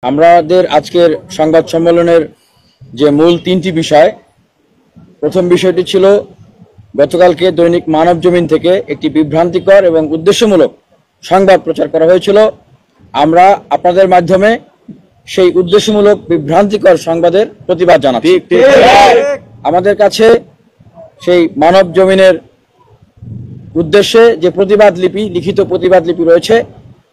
আমাদের আজকের সংবাদ সম্মেলনের যে মূল তিনটি বিষয়, প্রথম বিষয়টি ছিল গতকালকে দৈনিক মানবজমিন থেকে একটি বিভ্রান্তিকর এবং উদ্দেশ্যমূলক সংবাদ প্রচার করা হয়েছিল। আমরা আপনাদের মাধ্যমে সেই উদ্দেশ্যমূলক বিভ্রান্তিকর সংবাদের প্রতিবাদ জানাচ্ছি। আমাদের কাছে সেই মানবজমিনের উদ্দেশ্যে যে প্রতিবাদ লিপি, লিখিত প্রতিবাদ লিপি রয়েছে,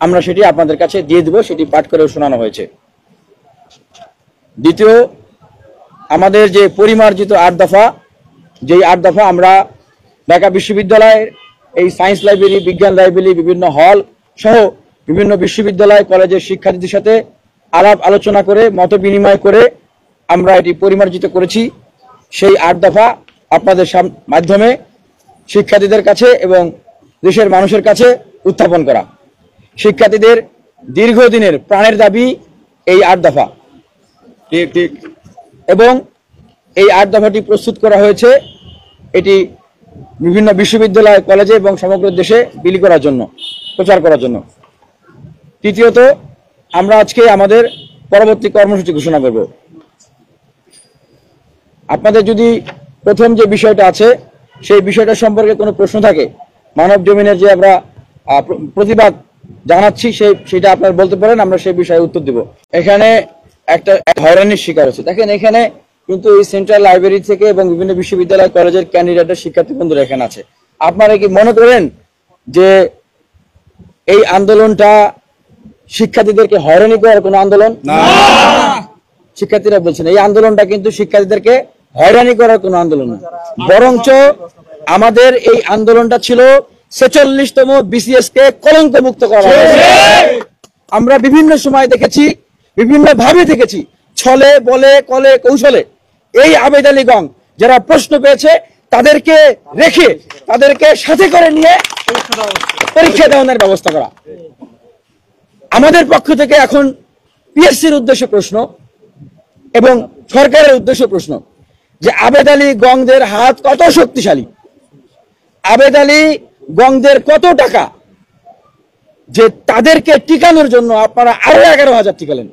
আমরা সেটি আপনাদের কাছে দিয়ে দেব, সেটি পাঠ করে শোনানো হয়েছে। দ্বিতীয়, আমাদের যে পরিমার্জিত 8 দফা, যেই 8 দফা আমরা ঢাকা বিশ্ববিদ্যালয়ের এই সায়েন্স লাইব্রেরি, বিজ্ঞান লাইব্রেরি, বিভিন্ন হল সহ বিভিন্ন বিশ্ববিদ্যালয় কলেজের শিক্ষার্থীদের সাথে আলাপ আলোচনা করে মত বিনিময় করে আমরা এটি পরিমার্জিত করেছি। সেই 8 দফা আপনাদের মাধ্যমে শিক্ষার্থীদের কাছে এবং দেশের মানুষের কাছে উত্থাপন করা। শিক্ষার্থীদের দীর্ঘদিনের প্রাণের দাবি এই 8 দফা, এবং এই 8 দফাটি প্রস্তুত করা হয়েছে এটি বিভিন্ন বিশ্ববিদ্যালয়, কলেজে এবং সমগ্র দেশে বিলি করার জন্য, প্রচার করার জন্য। তৃতীয়ত, আমরা আজকে আমাদের পরবর্তী কর্মসূচি ঘোষণা করব। আপনাদের যদি প্রথম যে বিষয়টা আছে সেই বিষয়টা সম্পর্কে কোনো প্রশ্ন থাকে, মানব জমিনের যে আমরা প্রতিবাদ জানাচ্ছি সেটা আপনারা বলতে পারেন, আমরা সেই বিষয়ে উত্তর দেব। এখানে একটা হয়রানির শিকার হচ্ছে। দেখেন, এখানে কিন্তু এই সেন্ট্রাল লাইব্রেরি থেকে এবং বিভিন্ন বিশ্ববিদ্যালয় কলেজের ক্যান্ডিডেটের শিক্ষার্থী বন্ধুরা এখানে আছে। আপনারা কি মনে করেন যে এই আন্দোলনটা শিক্ষার্থীদেরকে হয়রানি করার কোনো আন্দোলন? না, শিক্ষার্থীরা বলছেন এই আন্দোলনটা কিন্তু শিক্ষার্থীদেরকে হয়রানি করার কোনো আন্দোলন না, বরঞ্চ আমাদের এই আন্দোলনটা ছিল 46তম বিসিএস কে কলঙ্ক মুক্ত করা। আমরা বিভিন্ন সময় দেখেছি, বিভিন্ন ভাবে দেখেছি, ছলে বলে কলে কৌশলে এই আবেদ আলী গং যারা প্রশ্ন পেয়েছে তাদেরকে রেখে, তাদেরকে সাথে করে নিয়ে পরীক্ষা দেওয়ার ব্যবস্থা করা। আমাদের পক্ষ থেকে এখন পিএসসির উদ্দেশ্যে প্রশ্ন এবং সরকারের উদ্দেশ্যে প্রশ্ন যে আবেদ আলী গংদের হাত কত শক্তিশালী, আবেদ আলী গংদের কত টাকা, যে তাদেরকে টিকানোর জন্য আপনারা আরো 11,000 টিকালেন।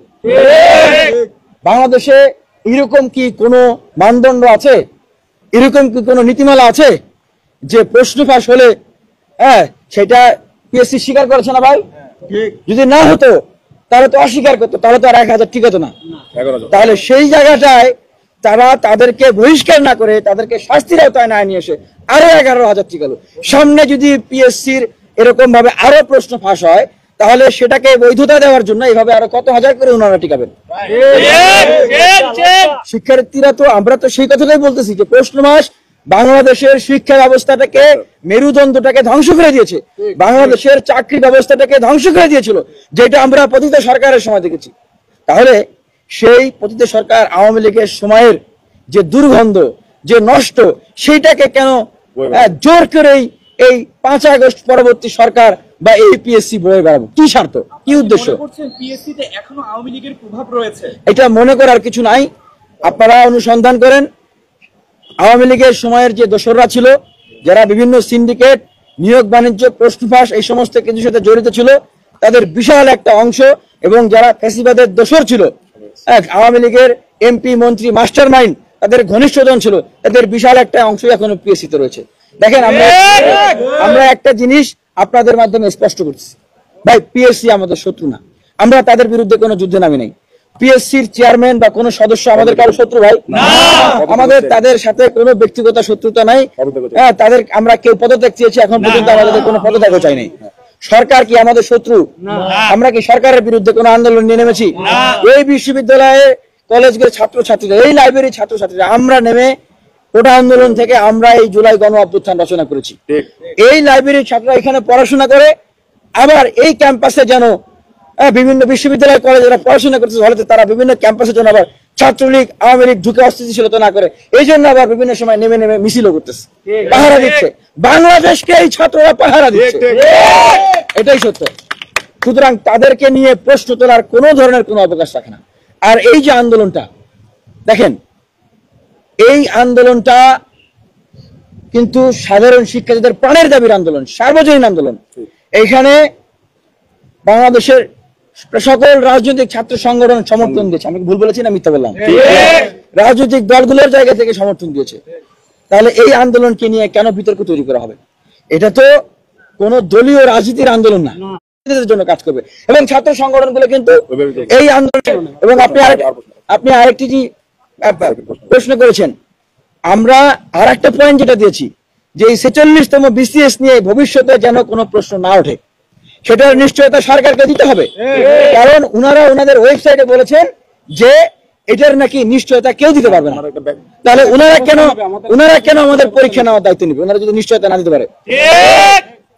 বাংলাদেশে এরকম কি কোনো মানদণ্ড আছে, এরকম কি কোনো নীতিমালা আছে যে প্রশ্ন ফাঁস হলে সেটা পিএসসি স্বীকার করেছে না? ভাই, যদি না হতো তাহলে তো অস্বীকার করতো, তাহলে তো আর 1,000 টিকাতো না। তাহলে সেই জায়গাটায় তারা তাদেরকে বহিষ্কার না করে তাদেরকে শাস্তির আওতায় না নিয়ে এসে আরো 11,000 টিকালো। সামনে যদি পিএসসির এরকম ভাবে আরো প্রশ্ন ফাঁস হয় তাহলে সেটাকে বৈধতা দেওয়ার জন্য এইভাবে আরো কত হাজার করে ওনারা টিকাবেন। শিক্ষার্থীরা তো, আমরা তো সেই কথাটাই বলতেছি যে প্রশ্ন মাস বাংলাদেশের শিক্ষা ব্যবস্থাটাকে, মেরুদণ্ডটাকে ধ্বংস করে দিয়েছে, বাংলাদেশের চাকরি ব্যবস্থাটাকে ধ্বংস করে দিয়েছিল, যেটা আমরা পতিত সরকারের সময় দেখেছি। তাহলে সেই পতিত সরকার আওয়ামী লীগের সময়ের যে দুর্গন্ধ, যে নষ্ট, সেইটাকে কেন জোর করেই এই 5 আগস্ট পরবর্তী সরকার বা এই পিএসসি বয়ে বেড়াবো? কি স্বার্থ, কি উদ্দেশ্য? পিএসসিতে এখনো আওয়ামী লীগের প্রভাব রয়েছে, এটা মনে করার কিছু নাই। আপনারা অনুসন্ধান করেন, আওয়ামী লীগের সময়ের যে দোসররা ছিল, যারা বিভিন্ন সিন্ডিকেট, নিয়োগ বাণিজ্য, প্রশ্ন ফাঁস এই সমস্ত কিছুর সাথে জড়িত ছিল, তাদের বিশাল একটা অংশ, এবং যারা ফ্যাসিবাদের দোসর ছিল, আওয়ামী লীগের এমপি, মন্ত্রী, মাস্টার মাইন্ড, তাদের ঘনিষ্ঠজন ছিল, তাদের বিশাল একটা অংশ এখনো পিএসসিতে রয়েছে। দেখেন, আমরা একটা জিনিস আপনাদের মাধ্যমে স্পষ্ট করছি, ভাই, পিএসসি আমাদের শত্রু না, আমরা তাদের বিরুদ্ধে কোনো যুদ্ধে নামি নাই। পিএসসির চেয়ারম্যান বা কোনো সদস্য আমাদের কারো শত্রু ভাই না, আমাদের তাদের সাথে কোনো ব্যক্তিগত শত্রুতা নাই। তাদের আমরা কেউ পদত্যাগ চেয়েছি, এখন পর্যন্ত আমাদের কোনো পদত্যাগও চাই নাই। সরকার কি আমাদের শত্রু? আমরা কি সরকারের বিরুদ্ধে কোনো আন্দোলন নিয়ে নেমেছি? এই বিশ্ববিদ্যালয়ে, কলেজের ছাত্রছাত্রীরা, এই লাইব্রেরির ছাত্রছাত্রীরা আমরা নেমে কোটা আন্দোলন থেকে আমরা এই জুলাই গণ অভ্যুত্থান রচনা করেছি। এই লাইব্রেরির ছাত্ররা এখানে পড়াশোনা করে, আবার এই ক্যাম্পাসে যেন বিভিন্ন বিশ্ববিদ্যালয় কলেজেরা পড়াশোনা করতেছে, হলে তারা বিভিন্ন ক্যাম্পাসে যেন আবার ছাত্রলীগ, আওয়ামী লীগ ঢুকে অস্থিতিশীলতা না করে, এই জন্য আবার বিভিন্ন সময় নেমে নেমে মিছিলও করতেছে, পাহারা দিচ্ছে। বাংলাদেশকে এই ছাত্ররা পাহারা দিচ্ছে, এটাই সত্য। সুতরাং তাদেরকে নিয়ে প্রশ্ন তোলার কোনো ধরনের কোনো অবকাশ রাখে না। আর এই যে আন্দোলনটা দেখেন, এই আন্দোলনটা কিন্তু সাধারণ শিক্ষার্থীদের প্রাণের দাবির আন্দোলন, সার্বজনীন আন্দোলন। এইখানে বাংলাদেশের সকল রাজনৈতিক ছাত্র সংগঠন সমর্থন দিয়েছে। আমি ভুল বলেছি না মিথ্যা বললাম? রাজনৈতিক দলগুলোর জায়গা থেকে সমর্থন দিয়েছে। তাহলে এই আন্দোলনকে নিয়ে কেন বিতর্ক তৈরি করা হবে? এটা তো কোন দলীয় রাজনীতির আন্দোলন না, জন্য কাজ করবে। এবং ছাত্র সংগঠনগুলো কিন্তু এই আন্দোলন, এবং আপনি আরেকটি প্রশ্ন করেছেন, আমরা আর একটা পয়েন্ট যেটা দিয়েছি যে এই 46তম বিসিএস নিয়ে ভবিষ্যতে যেন কোনো প্রশ্ন না ওঠে, সেটার নিশ্চয়তা সরকারকে দিতে হবে। কারণ ওনারা ওনাদের ওয়েবসাইটে বলেছেন যে এটার নাকি নিশ্চয়তা কেউ দিতে পারবে না। তাহলে ওনারা কেন আমাদের পরীক্ষা নেওয়ার দায়িত্ব নেবে, ওনারা যদি নিশ্চয়তা না দিতে পারে?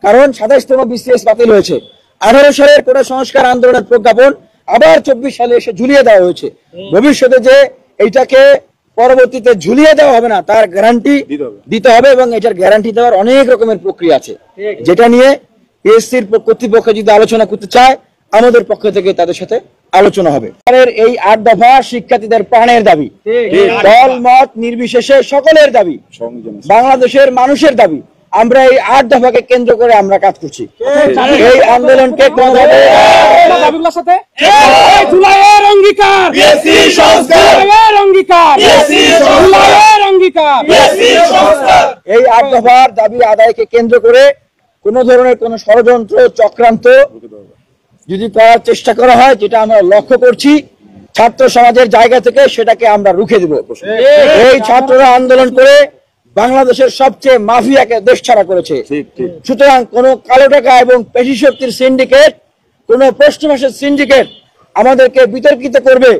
কারণ 27তম বিসিএস বাতিল হয়েছে, 18 সালের কোটা সংস্কার আন্দোলনের প্রজ্ঞাপন আবার 24 সালে এসে ঝুলিয়ে দেওয়া হয়েছে। ভবিষ্যতে যে এইটাকে পরবর্তীতে ঝুলিয়ে দেওয়া হবে না তার গ্যারান্টি দিতে হবে, এবং এটার গ্যারান্টি দেওয়ার অনেক রকমের প্রক্রিয়া আছে, যেটা নিয়ে পিএসসির কর্তৃপক্ষ যদি আলোচনা করতে চায় আমাদের পক্ষ থেকে তাদের সাথে আলোচনা হবে। এই 8 দফা শিক্ষার্থীদের প্রাণের দাবি, দল মত নির্বিশেষে সকলের দাবি, বাংলাদেশের মানুষের দাবি। আমরা এই 8 দফাকে কেন্দ্র করে আমরা কাজ করছি। এই আন্দোলনকে এই 8 দফার দাবি আদায়কে কেন্দ্র করে কোন ধরনের কোন ষড়যন্ত্র চক্রান্ত যদি করার চেষ্টা করা হয়, যেটা আমরা লক্ষ্য করছি ছাত্র সমাজের জায়গা থেকে, সেটাকে আমরা রুখে দেব। এই ছাত্ররা আন্দোলন করে বাংলাদেশের সবচেয়ে মাফিয়াকে দেশছাড়া করেছে। সুতরাং কোন কালো টাকা এবং পেশি শক্তির সিন্ডিকেট, কোন প্রশ্নবাসের সিন্ডিকেট আমাদেরকে বিতর্কিত করবে,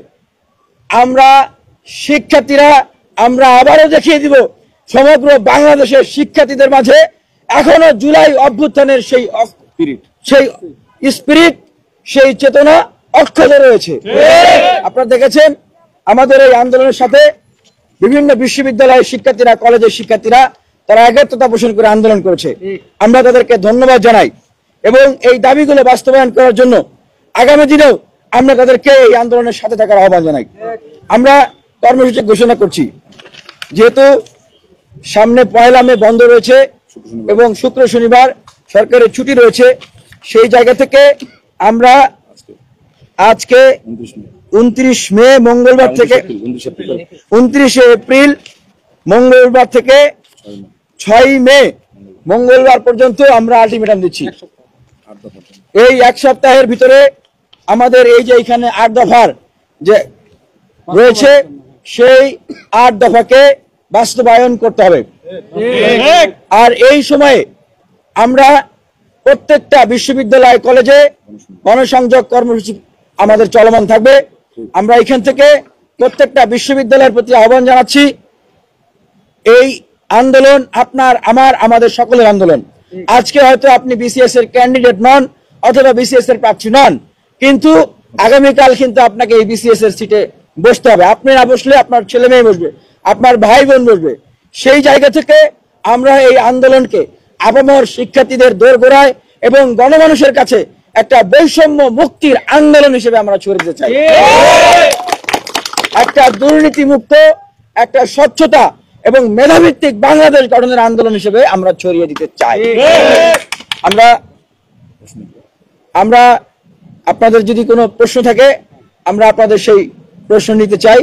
আমরা শিক্ষার্থীরা আমরা আবারও দেখিয়ে দিব সমগ্র বাংলাদেশের শিক্ষার্থীদের মাঝে এখনো জুলাই অভ্যুত্থানের সেই স্পিরিট, সেই চেতনা অক্ষত রয়েছে। আপনারা দেখেছেন আমাদের এই আন্দোলনের সাথে বিভিন্ন বিশ্ববিদ্যালয়ের শিক্ষার্থীরা, কলেজের শিক্ষার্থীরা তারা একাত্মতা পোষণ করে আন্দোলন করেছে। আমরা তাদেরকে ধন্যবাদ জানাই, এবং এই দাবিগুলো বাস্তবায়ন করার জন্য আগামী দিনেও আমরা তাদেরকে এই আন্দোলনের সাথে থাকার আহ্বান জানাই। আমরা কর্মসূচি ঘোষণা করছি, যেহেতু সামনে 1 মে বন্ধ রয়েছে এবং শুক্র শনিবার সরকারের ছুটি রয়েছে, সেই জায়গা থেকে আমরা আজকে 29 মে মঙ্গলবার থেকে 29 এপ্রিল মঙ্গলবার থেকে 6 মে মঙ্গলবার পর্যন্ত আমরা আলটিমেটাম দিচ্ছি। এই 1 সপ্তাহের ভিতরে আমাদের এই যে এখানে 8 দফার যে রয়েছে সেই 8 দফাকে বাস্তবায়ন করতে হবে। আর এই সময়ে আমরা প্রত্যেকটা বিশ্ববিদ্যালয় কলেজে গণসংযোগ কর্মসূচি আমাদের চলমান থাকবে। আমরা এখান থেকে প্রত্যেকটা বিশ্ববিদ্যালয়ের প্রতি আহ্বান জানাচ্ছি, এই আন্দোলন আপনার আমার আমাদের সকলের আন্দোলন। আজকে হয়তো আপনি বিসিএস এর ক্যান্ডিডেট নন অথবা বিসিএস এর প্রার্থী নন, কিন্তু আগামীকাল কিন্তু আপনাকে এই বিসিএস এর সিটে বসতে হবে। আপনি না বসলে আপনার ছেলে মেয়ে বসবে, আপনার ভাই বোন বসবে। সেই জায়গা থেকে আমরা এই আন্দোলনকে আপামর শিক্ষার্থীদের দোরগোড়ায় এবং গণমানুষের কাছে একটা বৈষম্য মুক্তির আন্দোলন হিসেবে আমরা ছড়িয়ে দিতে চাই। একটা দুর্নীতি মুক্ত, একটা স্বচ্ছতা এবং মেধাভিত্তিক বাংলাদেশ গঠনের আন্দোলন হিসেবে আমরা ছড়িয়ে দিতে চাই। আমরা আপনাদের যদি কোনো প্রশ্ন থাকে আমরা আপনাদের সেই প্রশ্ন নিতে চাই।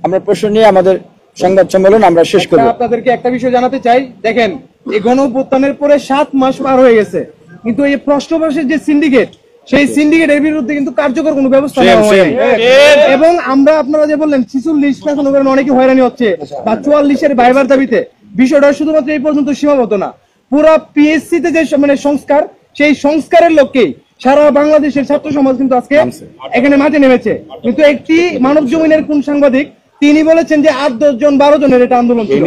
আমরা প্রশ্ন নিয়ে আমাদের সংবাদ সম্মেলন আমরা শেষ করব। আপনাদেরকে একটা বিষয় জানাতে চাই, দেখেন এই গণঅভ্যুত্থানের পরে 7 মাস পার হয়ে গেছে, কিন্তু এই প্রশ্নবাসের যে সিন্ডিকেট, সেই সিন্ডিকেটের বিরুদ্ধে কিন্তু কার্যকর কোনো ব্যবস্থা নেওয়া হয়নি। এবং আমরা আপনারা যে বললেন 46 অনেকে হয়রানি হচ্ছে বা 44-এর ভাইবার দাবিতে, বিষয়টা শুধুমাত্র এই পর্যন্ত সীমাবদ্ধ না। পুরো পিএসসি তে যে সংস্কার, সেই সংস্কারের লক্ষ্যেই সারা বাংলাদেশের ছাত্র সমাজ কিন্তু আজকে এখানে মাঠে নেমেছে। কিন্তু একটি মানব জমিনের কোন সাংবাদিক তিনি বলেছেন যে 8-10 জন 12 জনের এটা আন্দোলন ছিল,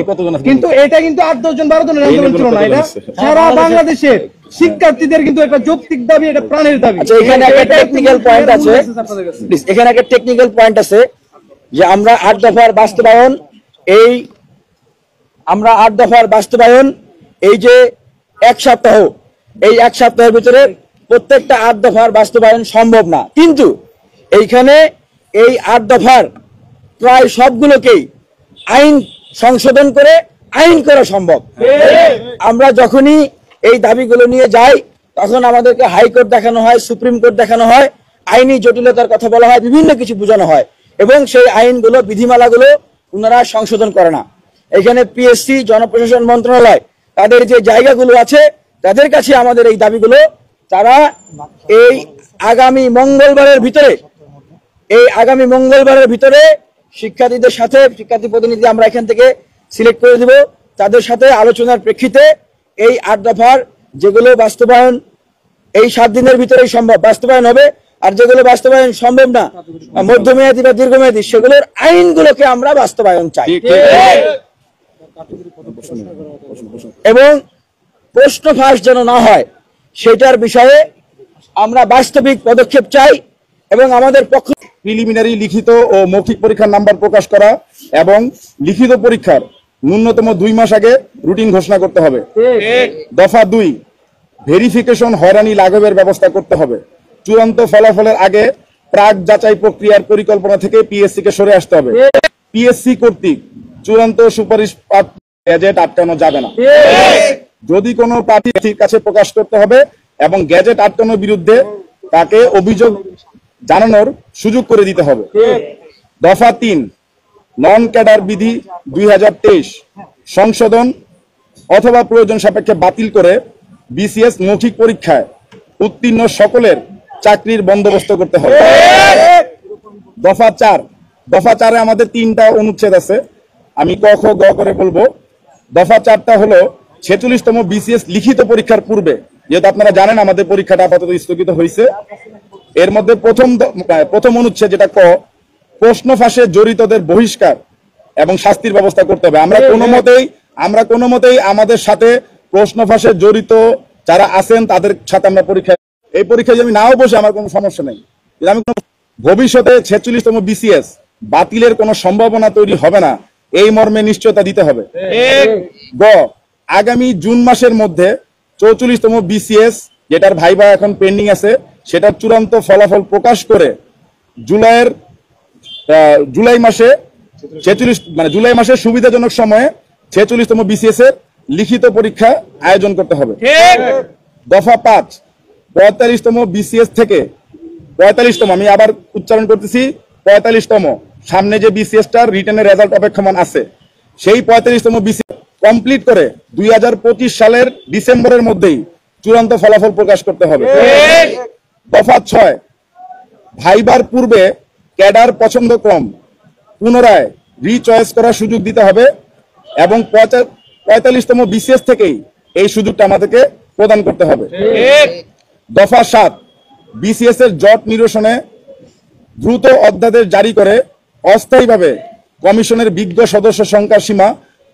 কিন্তু এটা কিন্তু 8-10 জন 12 জনের আন্দোলন ছিল না, এটা সারা বাংলাদেশের শিক্ষার্থীদের কিন্তু একটা যৌক্তিক দাবি, এটা প্রাণের দাবি। আচ্ছা, এখানে একটা টেকনিক্যাল পয়েন্ট আছে, এখানে একটা টেকনিক্যাল পয়েন্ট আছে যে আমরা 8 দফার বাস্তবায়ন, আমরা 8 দফার বাস্তবায়ন এই যে 1 সপ্তাহ, এই 1 সপ্তাহের ভিতরে প্রত্যেকটা 8 দফার বাস্তবায়ন সম্ভব না, কিন্তু এইখানে এই 8 দফার প্রায় সবগুলোকেই আইন সংশোধন করে আইন করা সম্ভব। আমরা যখনই এই দাবিগুলো নিয়ে যাই তখন আমাদেরকে হাইকোর্ট দেখানো হয়, সুপ্রিম কোর্ট দেখানো হয়, আইনি জটিলতার কথা বলা হয়, বিভিন্ন কিছু বোঝানো হয় এবং সেই আইনগুলো বিধিমালাগুলো ওনারা সংশোধন করে না। এখানে পিএসসি, জনপ্রশাসন মন্ত্রণালয় তাদের যে জায়গাগুলো আছে তাদের কাছে আমাদের এই দাবিগুলো তারা এই আগামী মঙ্গলবারের ভিতরে শিক্ষার্থীদের সাথে, শিক্ষার্থী প্রতিনিধি আমরা এখান থেকে সিলেক্ট করে দিব, তাদের সাথে আলোচনার প্রেক্ষিতে এই 8 দফার যেগুলো বাস্তবায়ন এই 7 দিনের ভিতরেই সম্ভব বাস্তবায়ন হবে, আর যেগুলো বাস্তবায়ন সম্ভব না, মধ্যমেয়াদী বা দীর্ঘমেয়াদী, সেগুলোর আইনগুলোকে আমরা বাস্তবায়ন চাই। এবং প্রশ্ন ফাঁস যেন না হয় সেটার বিষয়ে আমরা বাস্তবিক পদক্ষেপ চাই এবং আমাদের পক্ষ প্রিলিমিনারি লিখিত ও মৌখিক পরীক্ষার নাম্বার প্রকাশ করা এবং লিখিত পরীক্ষার ন্যূনতম 2 মাস আগে রুটিন ঘোষণা করতে হবে। দফা 2, ভেরিফিকেশন হয়রানি লাঘবের ব্যবস্থা করতে হবে। চূড়ান্ত ফলাফলের আগে প্রাক যাচাই প্রক্রিয়ার পরিকল্পনা থেকে পিএসসি কে সরে আসতে হবে। পিএসসি কর্তৃক চূড়ান্ত সুপারিশ গ্যাজেট আটকানো যাবে না। যদি কোনো প্রার্থীর কাছে প্রকাশ করতে হবে এবং গ্যাজেট আটকানোর বিরুদ্ধে তাকে অভিযোগ জানানোর সুযোগ করে দিতে হবে। দফা 3, নন ক্যাডার বিধি 2023 সংশোধন অথবা প্রয়োজন সাপেক্ষে বাতিল করে বিসিএস মৌখিক পরীক্ষায় উত্তীর্ণ সকলের চাকরির বন্দোবস্ত করতে হবে। দফা 4 আমাদের 3টা অনুচ্ছেদ আছে, আমি ক খ গ করে বলবো। দফা 4টা হলো 46তম বিসিএস লিখিত পরীক্ষার পূর্বে, যেহেতু আপনারা জানেন আমাদের পরীক্ষাটা আপাতত স্থগিত হয়েছে, এর মধ্যে প্রথম অনুচ্ছেদ যেটা ক, প্রশ্ন ফাঁসে জড়িতদের বহিষ্কার এবং শাস্তির ব্যবস্থা করতে হবে। আমরা কোনো মতেই আমাদের সাথে প্রশ্ন ফাঁসে জড়িত যারা আছেন তাদের সাথে আমরা এই পরীক্ষায় আমি নাও বসে আমার কোনো সমস্যা নেই, আমি ভবিষ্যতে 46তম বিসিএস বাতিলের কোনো সম্ভাবনা তৈরি হবে না এই মর্মে নিশ্চয়তা দিতে হবে। গ, আগামী জুন মাসের মধ্যে 44তম বিসিএস যেটার ভাইবা এখন পেন্ডিং আছে সেটার চূড়ান্ত ফলাফল প্রকাশ করে জুলাই মাসে সুবিধাজনক সময়ে 46তম বিসিএস এর লিখিত পরীক্ষা আয়োজন করতে হবে। দফা 5, 45তম বিসিএস থেকে 45তম, আমি আবার উচ্চারণ করতেছি 45তম, সামনে যে বিসিএসটার রিটেনের রেজাল্ট অপেক্ষমান আছে সেই 45তম বিসিএস কমপ্লিট করে 2025 সালের ডিসেম্বরের মধ্যেই চূড়ান্ত ফলাফল প্রকাশ করতে হবে। দফা 6, ভাইবার পূর্বে ক্যাডার পছন্দক্রম পুনরায় রিচয়েস করার সুযোগ দিতে হবে এবং 45তম বিসিএস থেকেই এই সুযোগটা আমাদেরকে প্রদান করতে হবে। দফা 7, বিসিএস এর জট নিরসনে দ্রুত অধ্যাদেশ জারি করে অস্থায়ীভাবে কমিশনের বিজ্ঞ সদস্য সংখ্যার সীমা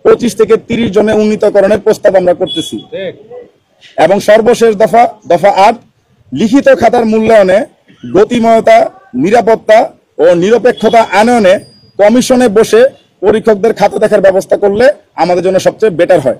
25 থেকে 30 জনে উন্নীতকরণের প্রস্তাব আমরা করতেছি। এবং সর্বশেষ দফা 8, লিখিত খাতার মূল্যায়নে গতিময়তা, নিরাপত্তা ও নিরপেক্ষতা আনয়নে কমিশনে বসে পরীক্ষকদের খাতা দেখার ব্যবস্থা করলে আমাদের জন্য সবচেয়ে বেটার হয়।